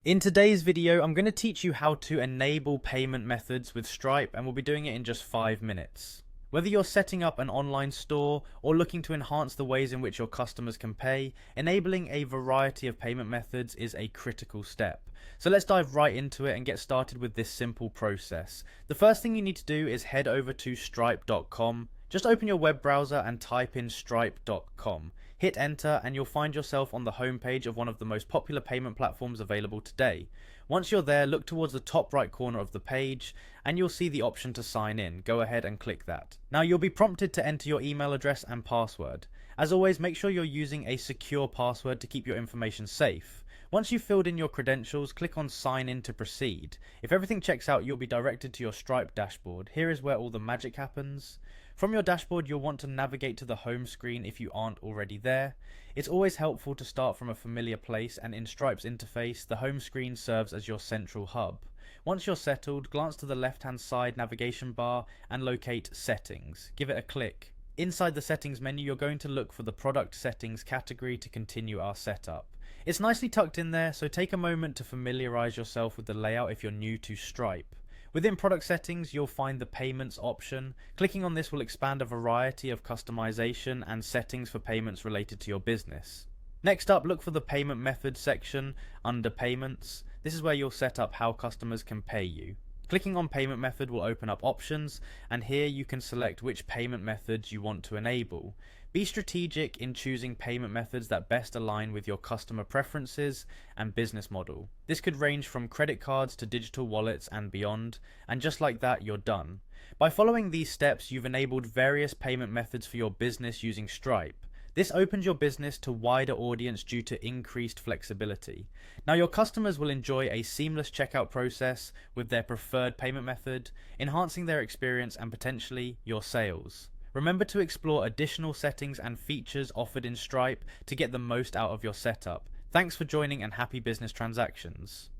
In today's video, I'm going to teach you how to enable payment methods with Stripe, and we'll be doing it in just 5 minutes. Whether you're setting up an online store or looking to enhance the ways in which your customers can pay, enabling a variety of payment methods is a critical step. So let's dive right into it and get started with this simple process. The first thing you need to do is head over to stripe.com. Just open your web browser and type in stripe.com. Hit enter and you'll find yourself on the homepage of one of the most popular payment platforms available today. Once you're there, look towards the top right corner of the page and you'll see the option to sign in. Go ahead and click that. Now you'll be prompted to enter your email address and password. As always, make sure you're using a secure password to keep your information safe. Once you've filled in your credentials, click on sign in to proceed. If everything checks out, you'll be directed to your Stripe dashboard. Here is where all the magic happens. From your dashboard, you'll want to navigate to the home screen if you aren't already there. It's always helpful to start from a familiar place, and in Stripe's interface, the home screen serves as your central hub. Once you're settled, glance to the left-hand side navigation bar and locate Settings. Give it a click. Inside the Settings menu, you're going to look for the Product Settings category to continue our setup. It's nicely tucked in there, so take a moment to familiarize yourself with the layout if you're new to Stripe. Within product settings, you'll find the payments option. Clicking on this will expand a variety of customization and settings for payments related to your business. Next up, look for the payment methods section under payments. This is where you'll set up how customers can pay you. Clicking on payment method will open up options, and here you can select which payment methods you want to enable. Be strategic in choosing payment methods that best align with your customer preferences and business model. This could range from credit cards to digital wallets and beyond, and just like that, you're done. By following these steps, you've enabled various payment methods for your business using Stripe. This opens your business to wider audience due to increased flexibility. Now your customers will enjoy a seamless checkout process with their preferred payment method, enhancing their experience and potentially your sales. Remember to explore additional settings and features offered in Stripe to get the most out of your setup. Thanks for joining and happy business transactions.